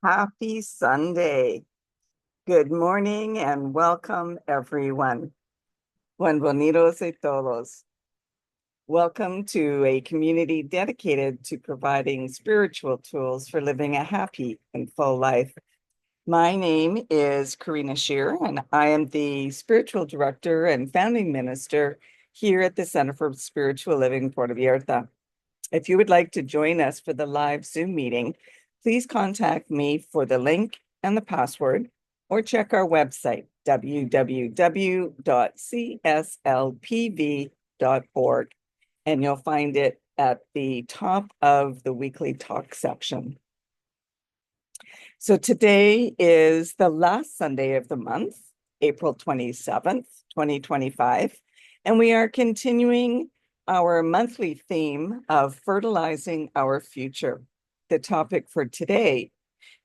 Happy Sunday. Good morning and welcome, everyone. Buenvenidos a todos. Welcome to a community dedicated to providing spiritual tools for living a happy and full life. My name is Karina Shear, and I am the spiritual director and founding minister here at the Center for Spiritual Living Puerto Vallarta. If you would like to join us for the live Zoom meeting, please contact me for the link and the password, or check our website, www.cslpv.org, and you'll find it at the top of the weekly talk section. So today is the last Sunday of the month, April 27th, 2025, and we are continuing our monthly theme of fertilizing our future. The topic for today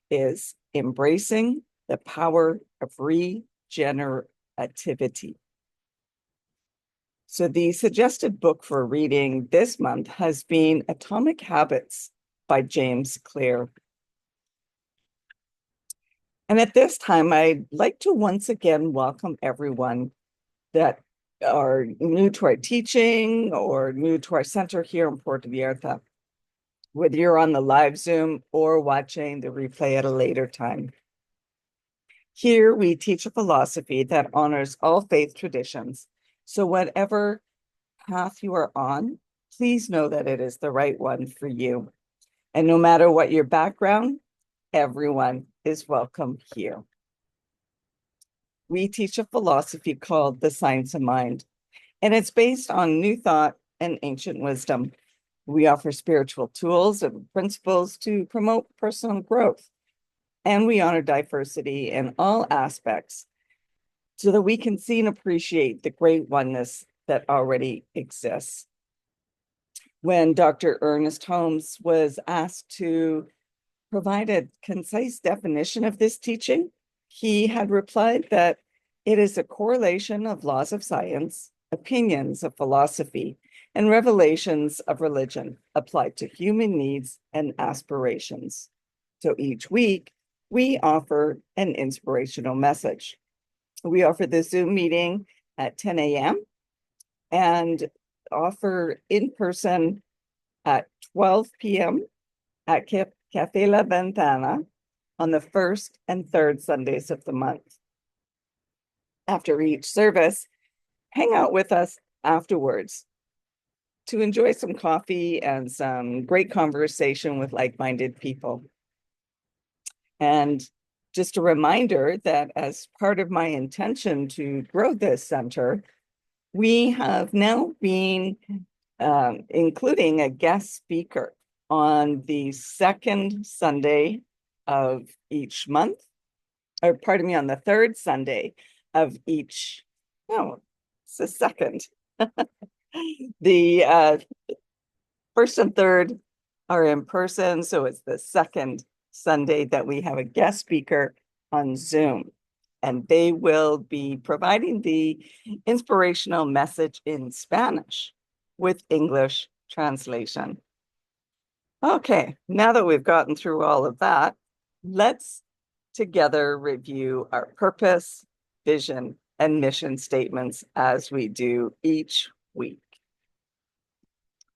is embracing the power of regenerativity. So the suggested book for reading this month has been Atomic Habits by James Clear. And at this time, I'd like to once again welcome everyone that are new to our teaching or new to our center here in Puerto Vallarta, whether you're on the live Zoom or watching the replay at a later time. Here, we teach a philosophy that honors all faith traditions. So whatever path you are on, please know that it is the right one for you. And no matter what your background, everyone is welcome here. We teach a philosophy called the science of mind, and it's based on new thought and ancient wisdom. We offer spiritual tools and principles to promote personal growth, and we honor diversity in all aspects so that we can see and appreciate the great oneness that already exists. When Dr. Ernest Holmes was asked to provide a concise definition of this teaching, he had replied that it is a correlation of laws of science, opinions of philosophy, and revelations of religion applied to human needs and aspirations. So each week, we offer an inspirational message. We offer the Zoom meeting at 10 a.m. and offer in person at 12 p.m. at Café La Ventana on the first and third Sundays of the month. After each service, hang out with us afterwards to enjoy some coffee and some great conversation with like-minded people. And just a reminder that as part of my intention to grow this center, we have now been including a guest speaker on the second Sunday of each month, or pardon me, on the third Sunday of each, no, it's the second. The first and third are in person, so it's the second Sunday that we have a guest speaker on Zoom, and they will be providing the inspirational message in Spanish with English translation. Okay, now that we've gotten through all of that, let's together review our purpose, vision, and mission statements as we do each week.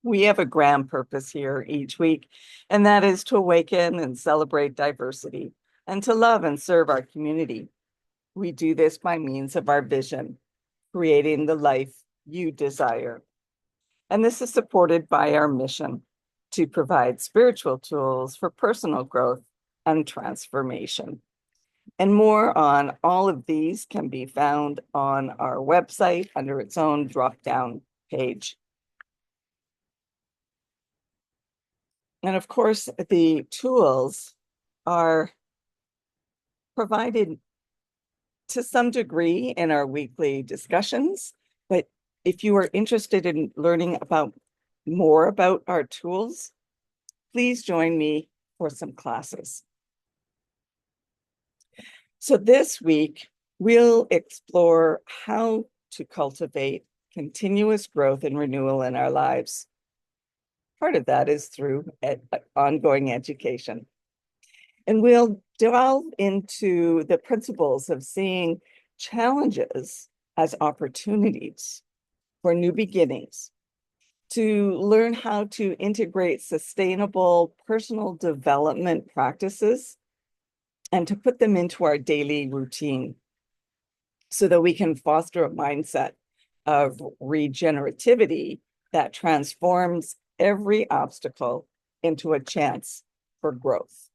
We have a grand purpose here each week, and that is to awaken and celebrate diversity and to love and serve our community. We do this by means of our vision, creating the life you desire. And this is supported by our mission to provide spiritual tools for personal growth and transformation. And more on all of these can be found on our website under its own drop-down page. And of course, the tools are provided to some degree in our weekly discussions, but if you are interested in learning more about our tools, please join me for some classes. So this week, we'll explore how to cultivate continuous growth and renewal in our lives. Part of that is through ongoing education. And we'll delve into the principles of seeing challenges as opportunities for new beginnings, to learn how to integrate sustainable personal development practices and to put them into our daily routine so that we can foster a mindset of regenerativity that transforms every obstacle into a chance for growth.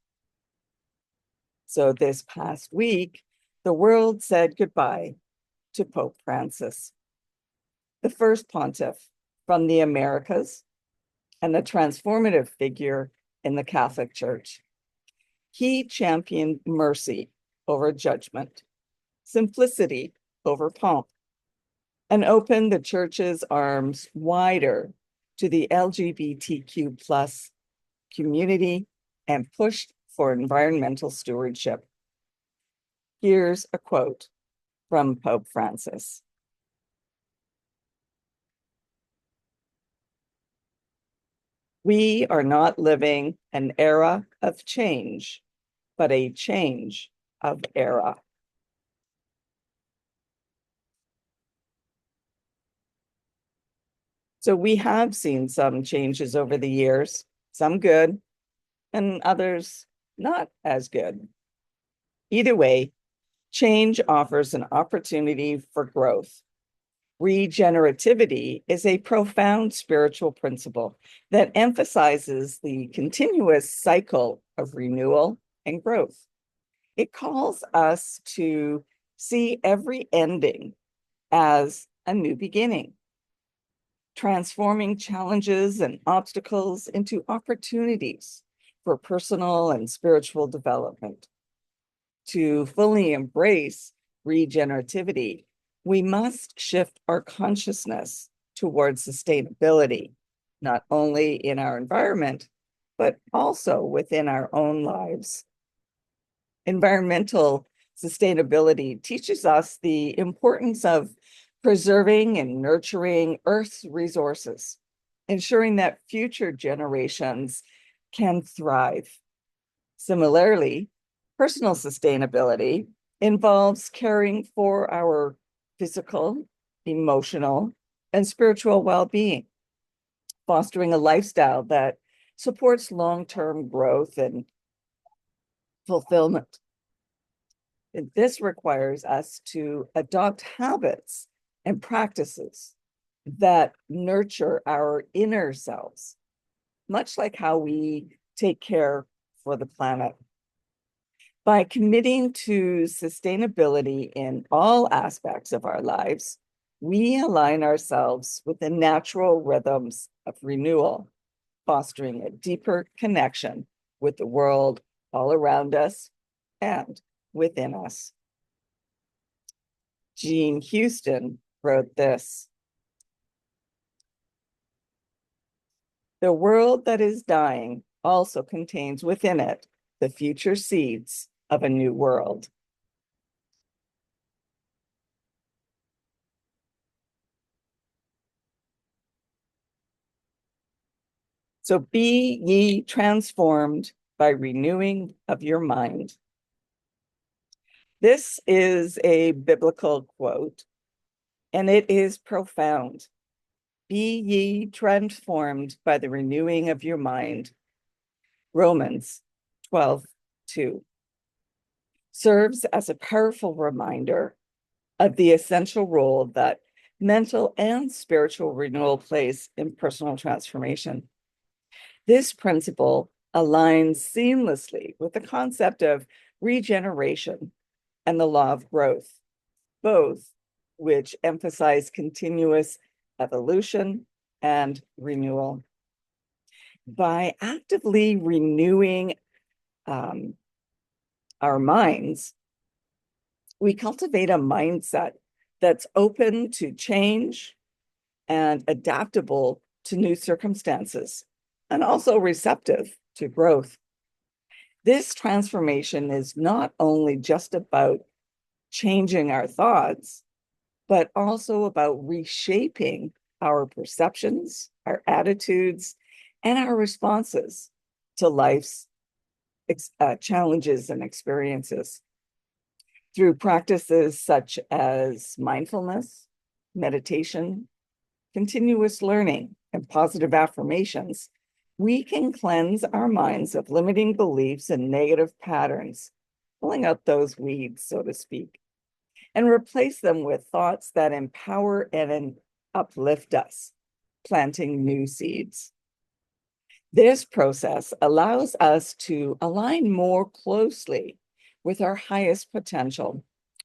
So this past week, the world said goodbye to Pope Francis, the first pontiff from the Americas and the transformative figure in the Catholic Church. He championed mercy over judgment, simplicity over pomp, and opened the church's arms wider to the LGBTQ plus community and pushed for environmental stewardship. Here's a quote from Pope Francis. We are not living an era of change, but a change of era. So we have seen some changes over the years, some good and others not as good. Either way, change offers an opportunity for growth. Regenerativity is a profound spiritual principle that emphasizes the continuous cycle of renewal and growth. It calls us to see every ending as a new beginning, transforming challenges and obstacles into opportunities for personal and spiritual development. To fully embrace regenerativity, we must shift our consciousness towards sustainability, not only in our environment, but also within our own lives. Environmental sustainability teaches us the importance of preserving and nurturing Earth's resources, ensuring that future generations can thrive. Similarly, personal sustainability involves caring for our physical, emotional, and spiritual well-being, fostering a lifestyle that supports long-term growth and fulfillment. And this requires us to adopt habits and practices that nurture our inner selves, much like how we take care for the planet. By committing to sustainability in all aspects of our lives, we align ourselves with the natural rhythms of renewal, fostering a deeper connection with the world all around us and within us. Jean Houston wrote this: "The world that is dying also contains within it the future seeds of a new world." So be ye transformed by renewing of your mind. This is a biblical quote, and it is profound. Be ye transformed by the renewing of your mind. Romans 12:2 serves as a powerful reminder of the essential role that mental and spiritual renewal plays in personal transformation. This principle aligns seamlessly with the concept of regeneration and the law of growth, both which emphasize continuous evolution and renewal. By actively renewing our minds, we cultivate a mindset that's open to change and adaptable to new circumstances, and also receptive to growth. This transformation is not only just about changing our thoughts, but also about reshaping our perceptions, our attitudes, and our responses to life's challenges and experiences. Through practices such as mindfulness, meditation, continuous learning, and positive affirmations, we can cleanse our minds of limiting beliefs and negative patterns, pulling out those weeds, so to speak, and replace them with thoughts that empower and uplift us, planting new seeds. This process allows us to align more closely with our highest potential,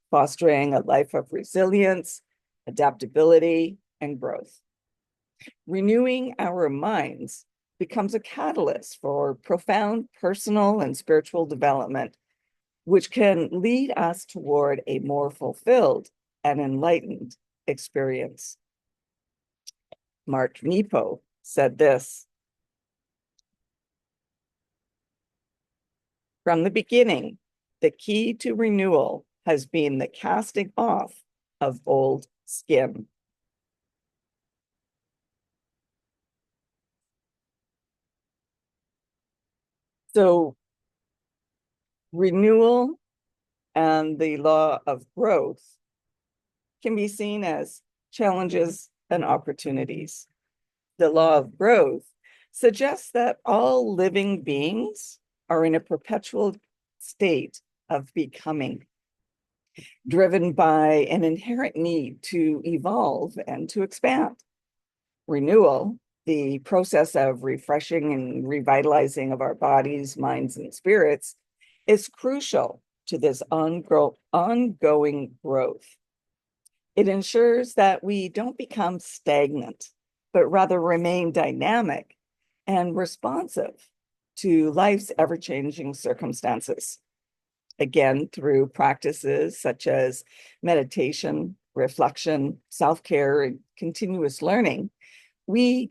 fostering a life of resilience, adaptability, and growth. Renewing our minds becomes a catalyst for profound personal and spiritual development, which can lead us toward a more fulfilled and enlightened experience. Mark Nepo said this: "From the beginning, the key to renewal has been the casting off of old skin." So renewal and the law of growth can be seen as challenges and opportunities. The law of growth suggests that all living beings are in a perpetual state of becoming, driven by an inherent need to evolve and to expand. Renewal, the process of refreshing and revitalizing of our bodies, minds, and spirits, is crucial to this ongoing growth. It ensures that we don't become stagnant, but rather remain dynamic and responsive to life's ever-changing circumstances. Again, through practices such as meditation, reflection, self-care, and continuous learning, we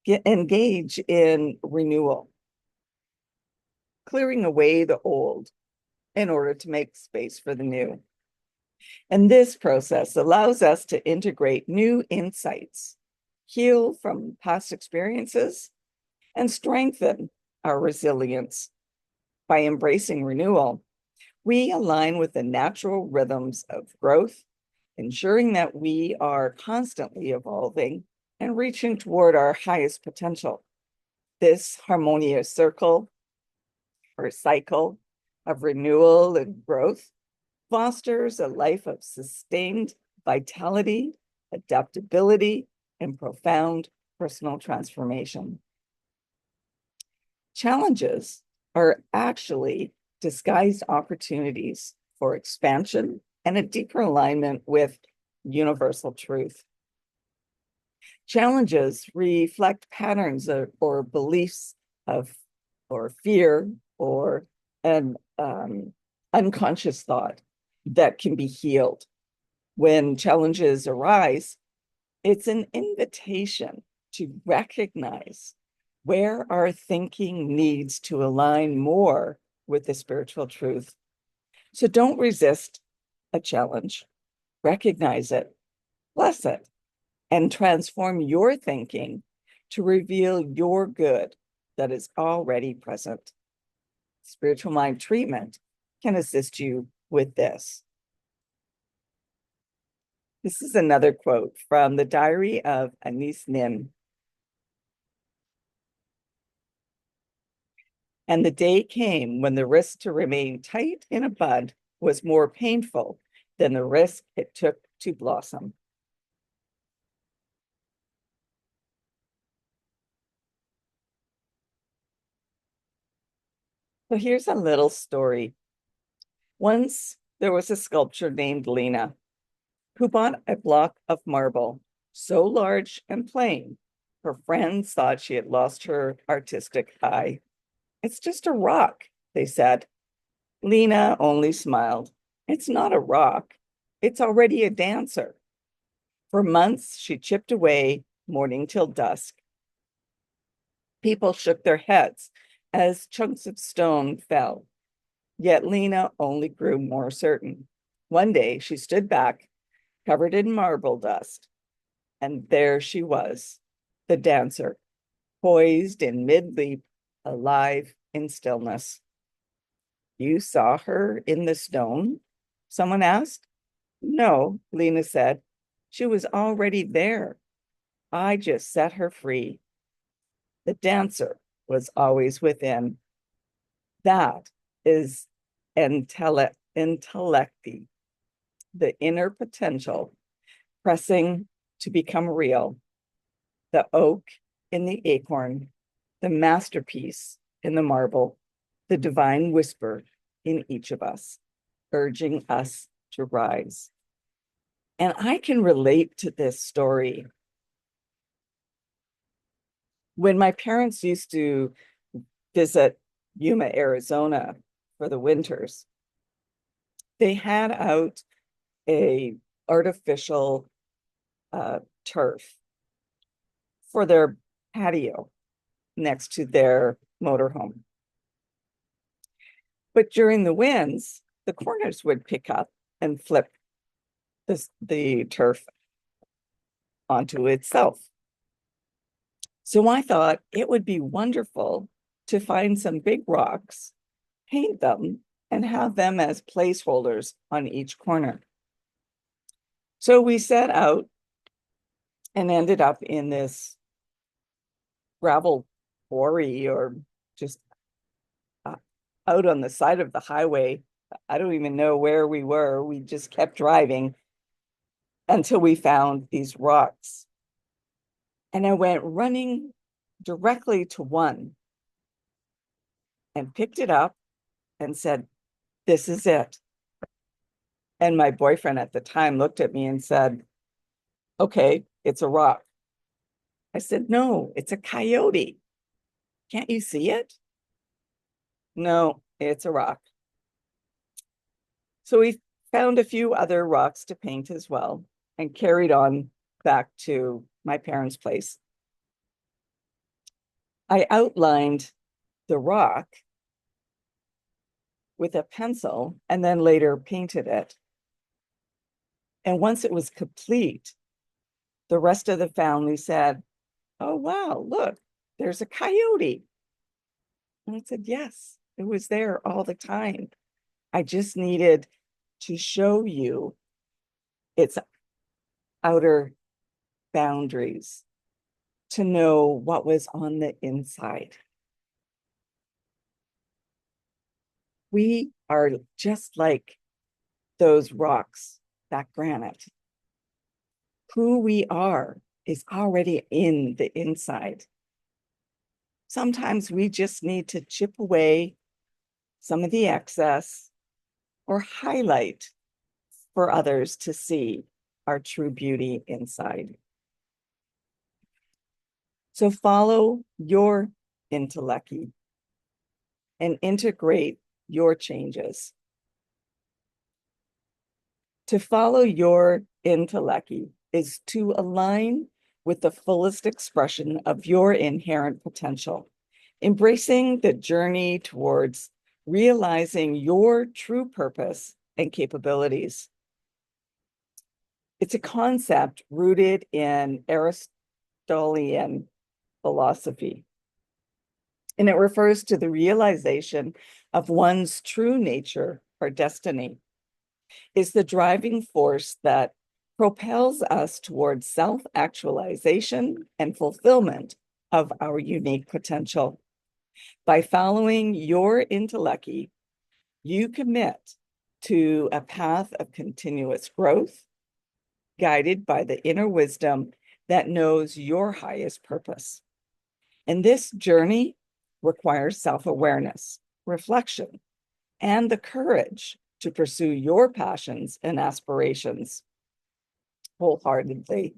engage in renewal, clearing away the old in order to make space for the new. And this process allows us to integrate new insights, heal from past experiences, and strengthen our resilience. By embracing renewal, we align with the natural rhythms of growth, ensuring that we are constantly evolving and reaching toward our highest potential. This harmonious circle or cycle of renewal and growth fosters a life of sustained vitality, adaptability, and profound personal transformation. Challenges are actually disguised opportunities for expansion and a deeper alignment with universal truth. Challenges reflect patterns or beliefs of or fear or an unconscious thought that can be healed. When challenges arise, it's an invitation to recognize where our thinking needs to align more with the spiritual truth. So don't resist a challenge, recognize it, bless it, and transform your thinking to reveal your good that is already present. Spiritual mind treatment can assist you with this. This is another quote from the diary of Anis Nin. "And the day came when the risk to remain tight in a bud was more painful than the risk it took to blossom." So here's a little story. Once there was a sculptor named Lena who bought a block of marble so large and plain, her friends thought she had lost her artistic eye. "It's just a rock," they said. Lena only smiled. "It's not a rock. It's already a dancer." For months, she chipped away morning till dusk. People shook their heads as chunks of stone fell. Yet Lena only grew more certain. One day, she stood back, covered in marble dust, and there she was, the dancer, poised in mid-leap, alive in stillness. You saw her in the stone? Someone asked. No, Lena said. She was already there. I just set her free. The dancer was always within. That is intellecti, the inner potential pressing to become real, the oak in the acorn, the masterpiece in the marble, the divine whisper in each of us, urging us to rise. And I can relate to this story. When my parents used to visit Yuma, Arizona for the winters, they had out a artificial turf for their patio next to their motorhome. But during the winds, the corners would pick up and flip the turf onto itself. So I thought it would be wonderful to find some big rocks, paint them, and have them as placeholders on each corner. So we set out and ended up in this gravel quarry or just out on the side of the highway. I don't even know where we were. We just kept driving until we found these rocks. And I went running directly to one and picked it up and said, "This is it." And my boyfriend at the time looked at me and said, "Okay, it's a rock." I said, "No, it's a coyote. Can't you see it?" "No, it's a rock." So we found a few other rocks to paint as well and carried on back to my parents' place. I outlined the rock with a pencil and then later painted it. And once it was complete, the rest of the family said, "Oh, wow, look, there's a coyote." And I said, "Yes, it was there all the time. I just needed to show you its outer boundaries to know what was on the inside." We are just like those rocks, that granite. Who we are is already in the inside. Sometimes we just need to chip away some of the excess or highlight for others to see our true beauty inside. So follow your intellect and integrate your changes. To follow your intellect is to align with the fullest expression of your inherent potential, embracing the journey towards realizing your true purpose and capabilities. It's a concept rooted in Aristotelian philosophy, and it refers to the realization of one's true nature or destiny. Is the driving force that propels us towards self-actualization and fulfillment of our unique potential. By following your intellect, you commit to a path of continuous growth, guided by the inner wisdom that knows your highest purpose. And this journey requires self-awareness, reflection, and the courage to pursue your passions and aspirations wholeheartedly.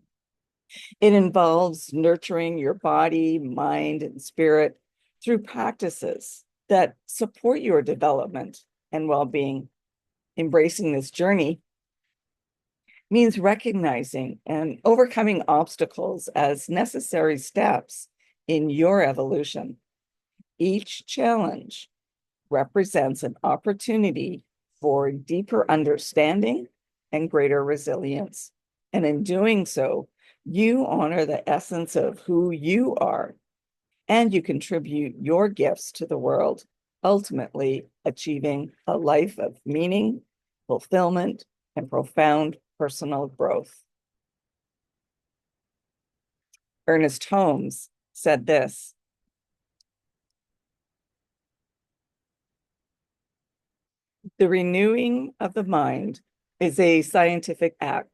It involves nurturing your body, mind, and spirit through practices that support your development and well-being. Embracing this journey means recognizing and overcoming obstacles as necessary steps in your evolution. Each challenge represents an opportunity for deeper understanding and greater resilience. And in doing so, you honor the essence of who you are, and you contribute your gifts to the world, ultimately achieving a life of meaning, fulfillment, and profound personal growth. Ernest Holmes said this: "The renewing of the mind is a scientific act.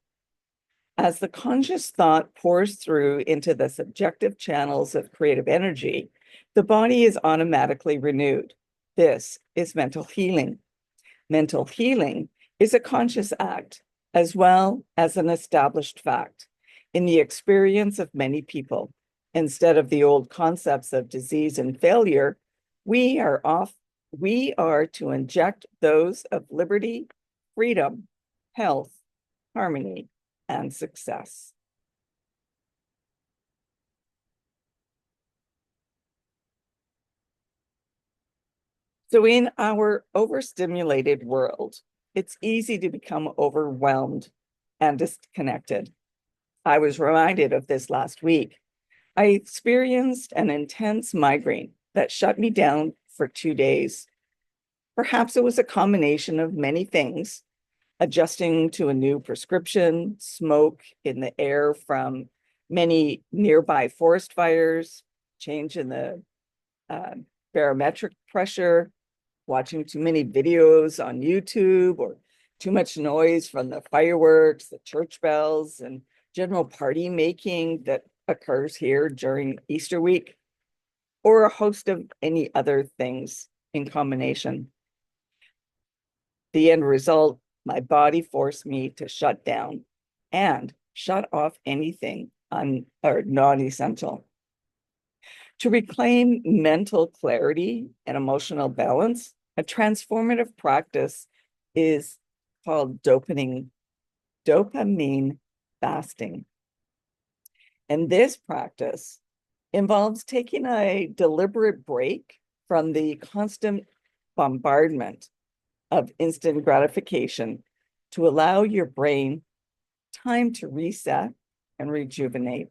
As the conscious thought pours through into the subjective channels of creative energy, the body is automatically renewed. This is mental healing. Mental healing is a conscious act as well as an established fact in the experience of many people. Instead of the old concepts of disease and failure, we are to inject those of liberty, freedom, health, harmony, and success." So in our overstimulated world, it's easy to become overwhelmed and disconnected. I was reminded of this last week. I experienced an intense migraine that shut me down for 2 days. Perhaps it was a combination of many things: adjusting to a new prescription, smoke in the air from many nearby forest fires, change in the uh, barometric pressure, watching too many videos on YouTube, or too much noise from the fireworks, the church bells, and general party making that occurs here during Easter week, or a host of any other things in combination. The end result, my body forced me to shut down and shut off anything non-essential. To reclaim mental clarity and emotional balance, a transformative practice is called dopamine fasting. And this practice involves taking a deliberate break from the constant bombardment of instant gratification to allow your brain time to reset and rejuvenate.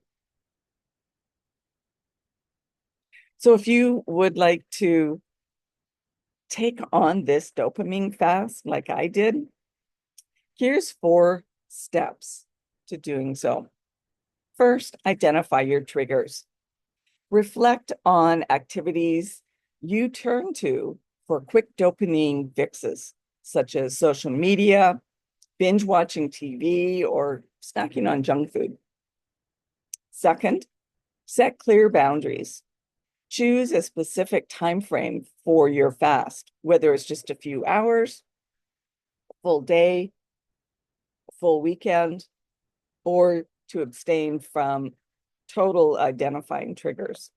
So if you would like to take on this dopamine fast like I did, here's 4 steps to doing so. First, identify your triggers. Reflect on activities you turn to for quick dopamine fixes, such as social media, binge watching TV, or snacking on junk food. Second, set clear boundaries. Choose a specific time frame for your fast, whether it's just a few hours, full day, full weekend, or to abstain from total identifying triggers.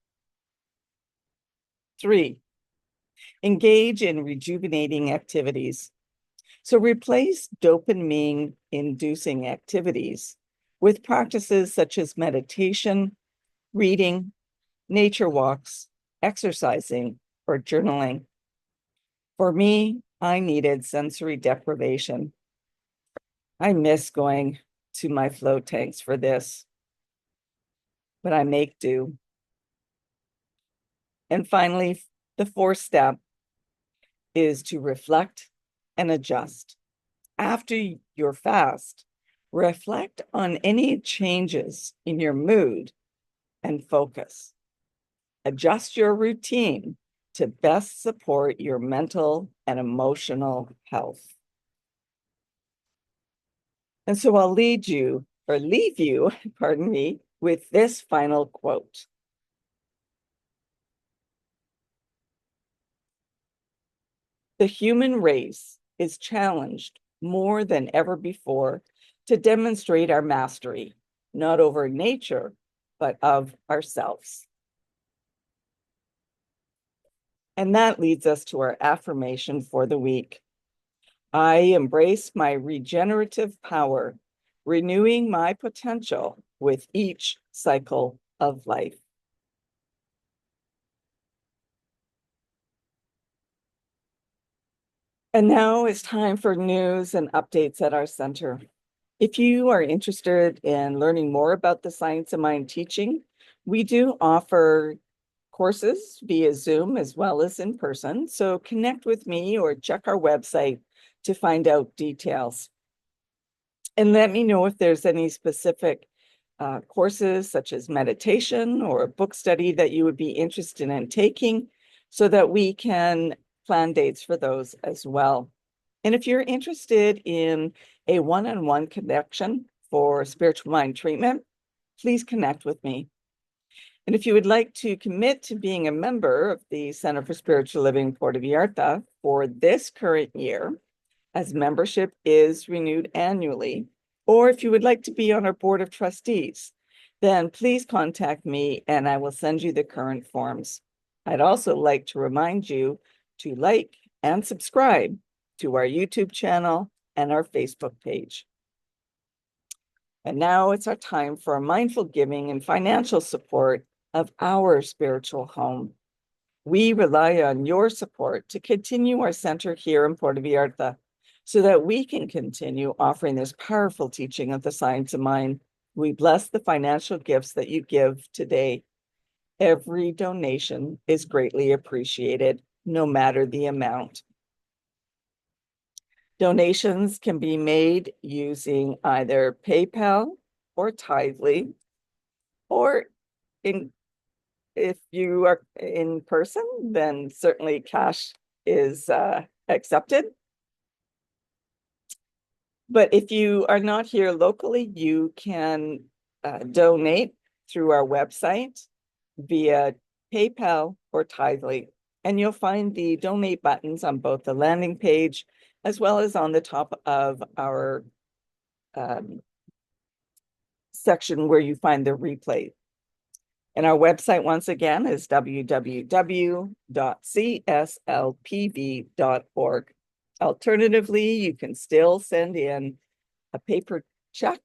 3, engage in rejuvenating activities. So replace dopamine-inducing activities with practices such as meditation, reading, nature walks, exercising, or journaling. For me, I needed sensory deprivation. I miss going to my float tanks for this, but I make do. And finally, the 4th step is to reflect and adjust. After your fast, reflect on any changes in your mood and focus. Adjust your routine to best support your mental and emotional health. And so I'll leave you, pardon me, with this final quote. The human race is challenged more than ever before to demonstrate our mastery, not over nature, but of ourselves. And that leads us to our affirmation for the week. I embrace my regenerative power, renewing my potential with each cycle of life. And now it's time for news and updates at our center. If you are interested in learning more about the Science of Mind teaching, we do offer courses via Zoom as well as in person. So connect with me or check our website to find out details. And let me know if there's any specific courses such as meditation or a book study that you would be interested in taking so that we can plan dates for those as well. And if you're interested in a one-on-one connection for spiritual mind treatment, please connect with me. And if you would like to commit to being a member of the Center for Spiritual Living Puerto Vallarta for this current year, as membership is renewed annually, or if you would like to be on our board of trustees, then please contact me and I will send you the current forms. I'd also like to remind you to like and subscribe to our YouTube channel and our Facebook page. And now it's our time for mindful giving and financial support of our spiritual home. We rely on your support to continue our center here in Puerto Vallarta so that we can continue offering this powerful teaching of the science of mind. We bless the financial gifts that you give today. Every donation is greatly appreciated, no matter the amount. Donations can be made using either PayPal or Tithely, or if you are in person, then certainly cash is accepted. But if you are not here locally, you can donate through our website via PayPal or Tithely. And you'll find the donate buttons on both the landing page as well as on the top of our section where you find the replay. And our website, once again, is www.cslpv.org. Alternatively, you can still send in a paper check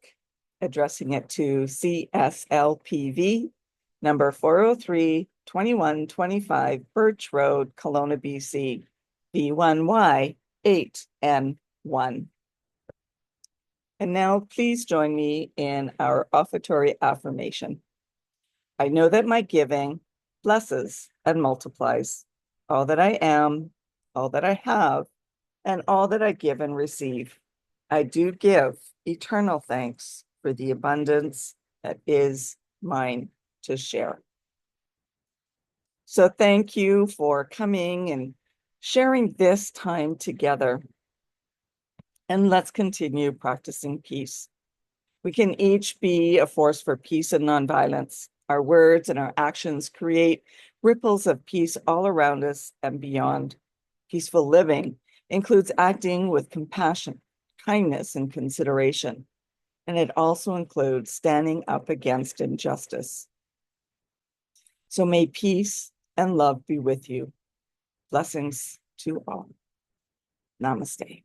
addressing it to CSLPV, number 403 2125 Birch Road, Kelowna, BC, B1Y 8N1. And now please join me in our offertory affirmation. I know that my giving blesses and multiplies all that I am, all that I have, and all that I give and receive. I do give eternal thanks for the abundance that is mine to share. So thank you for coming and sharing this time together. And let's continue practicing peace. We can each be a force for peace and nonviolence. Our words and our actions create ripples of peace all around us and beyond. Peaceful living includes acting with compassion, kindness, and consideration. And it also includes standing up against injustice. So may peace and love be with you. Blessings to all. Namaste.